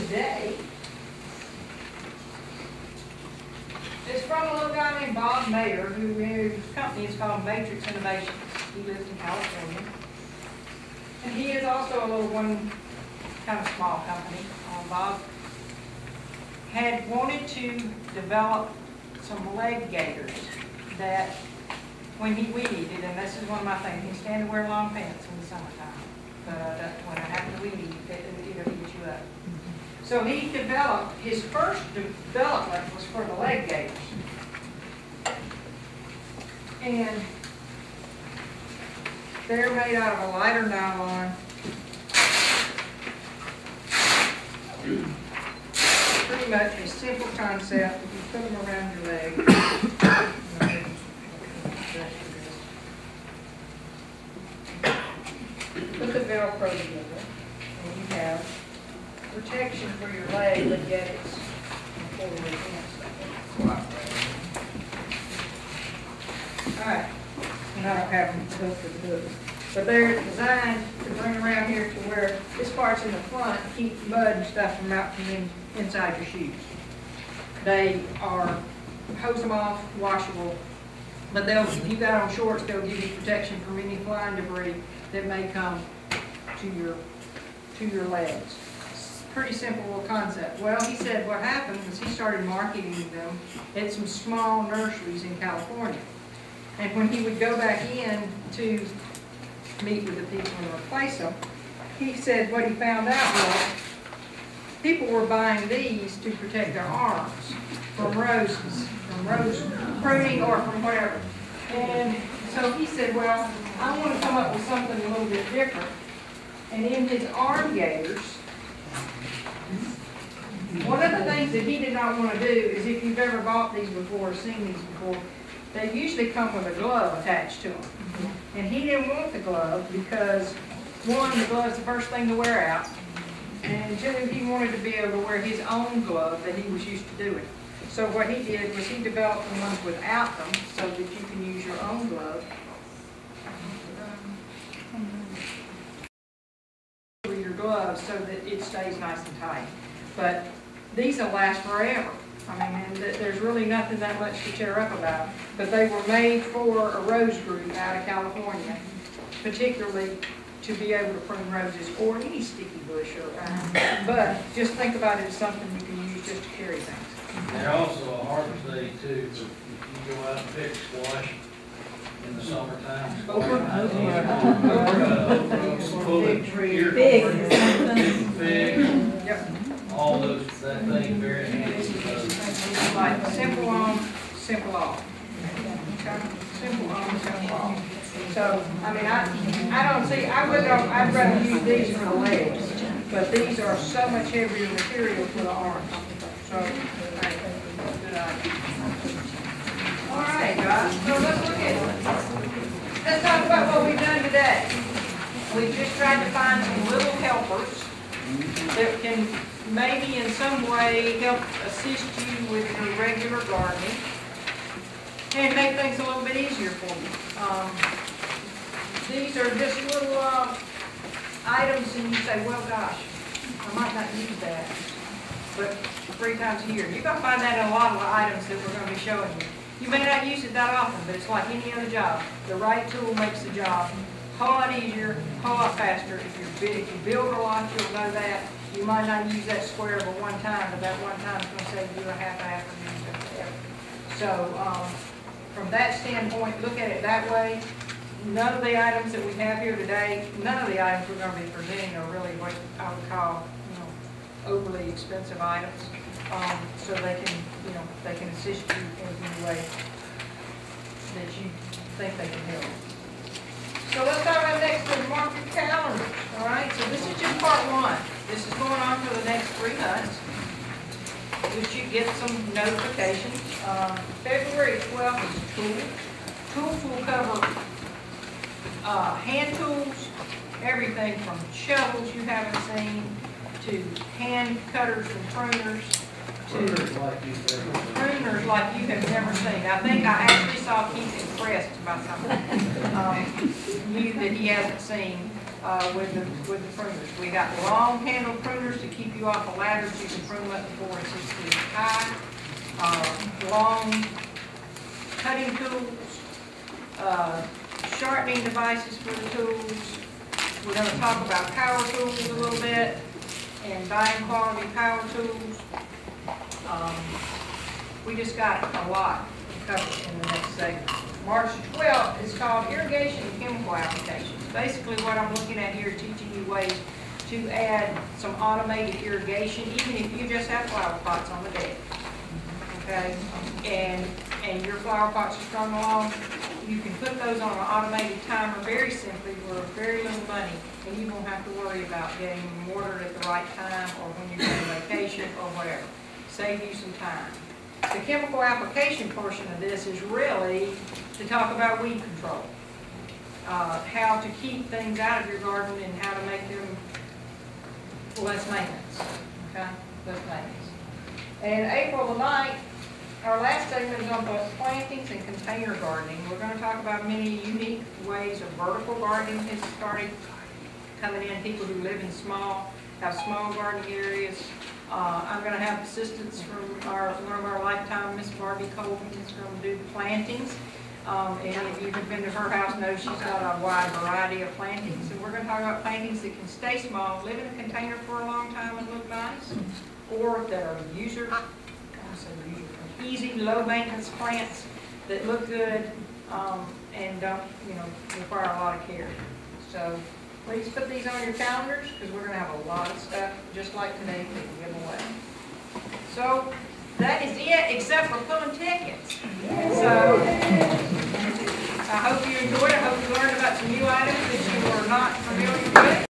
today is from a little guy named Bob Mayer, whose company is called Matrix Innovations. He lives in California. And he is also a little one, kind of small company. Bob had wanted to develop some leg gaiters that when he weed eated, and this is one of my things, he stand to wear long pants in the summertime. But when I happen to weed eat, it'll eat you up. So he developed, his first development was for the leg gaiters. And they're made out of a lighter nylon. Pretty much a simple concept. If you put them around your leg. Put the Velcro together, and you have protection for your leg, but yet it's fully against. Alright, and I don't have them hooked to the hook. But they're designed to bring around here to where this part's in the front to keep mud and stuff from out from inside your shoes. They are hose them off, washable, but if you got on shorts, they'll give you protection from any flying debris that may come to your legs. It's a pretty simple little concept. Well, he said what happened was he started marketing them at some small nurseries in California. And when he would go back in to meet with the people and replace them, he said what he found out was people were buying these to protect their arms from rose pruning or from whatever. And so he said, well, I want to come up with something a little bit different. And in his arm gaiters, one of the things that he did not want to do is, if you've ever bought these before or seen these before, they usually come with a glove attached to them. And he didn't want the glove because, one, the glove's the first thing to wear out, and two, he wanted to be able to wear his own glove that he was used to doing. So what he did was he developed the ones without them so that you can use your own glove with your gloves so that it stays nice and tight. But these will last forever. I mean, there's really nothing that much to tear up about. But they were made for a rose group out of California, particularly to be able to prune roses or any sticky bush. But just think about it as something you can use just to carry things. They're also a harvest aid too. If you go out and pick squash in the summertime, all those, that thing very handy. Like simple on, simple off. Simple on, simple off. So, I mean, I don't see, I'd rather use these for the legs, but these are so much heavier material for the arms. So, good idea. All right, guys, so let's look at it. Let's talk about what we've done today. We've just tried to find some little helpers that can maybe in some way help assist you with your regular gardening and make things a little bit easier for you. These are just little items, and you say, well, gosh, I might not use that, but 3 times a year. You're going to find that in a lot of the items that we're going to be showing you. You may not use it that often, but it's like any other job. The right tool makes the job a whole lot easier, a whole lot faster. If you build a lot, you'll know that. You might not use that square but one time, but that one time is going to save you a half afternoon. So from that standpoint, look at it that way. None of the items that we have here today, none of the items we're going to be presenting are really what I would call, overly expensive items. So they can, they can assist you in any way that you think they can help. So let's talk about next with mark your calendars. All right, so this is just part 1. This is going on for the next 3 months. You should get some notifications. February 12th is tools. Tools will cover hand tools, everything from shovels you haven't seen to hand cutters and pruners to pruners like you have never seen. I think I actually saw Keith impressed by something new that he hasn't seen. with the pruners. We got long handle pruners to keep you off the ladders. You can prune them up to 4 and 6 feet high. Long cutting tools, sharpening devices for the tools. We're going to talk about power tools a little bit and buying quality power tools. We just got a lot covered in the next segment. March 12th is called Irrigation and Chemical Applications. Basically what I'm looking at here is teaching you ways to add some automated irrigation, even if you just have flower pots on the deck. Okay? And your flower pots are strung along, you can put those on an automated timer very simply for very little money, and you won't have to worry about getting them watered at the right time or when you're on vacation or whatever. Save you some time. The chemical application portion of this is really to talk about weed control. How to keep things out of your garden and how to make them less maintenance. Okay? Less maintenance. And April the 9th, our last segment is on plantings and container gardening. We're going to talk about many unique ways of vertical gardening has started coming in. People who live in have small gardening areas. I'm going to have assistance from one of our lifetime, Miss Barbie Colvin, is going to do plantings. And if you've been to her house, know she's got a wide variety of plantings. And we're going to talk about plantings that can stay small, live in a container for a long time and look nice, or that are easy, low maintenance plants that look good and don't, require a lot of care. So please put these on your calendars because we're going to have a lot of stuff just like today to give away. So that is it, except for pulling tickets. So I hope you enjoyed it. I hope you learned about some new items that you were not familiar with.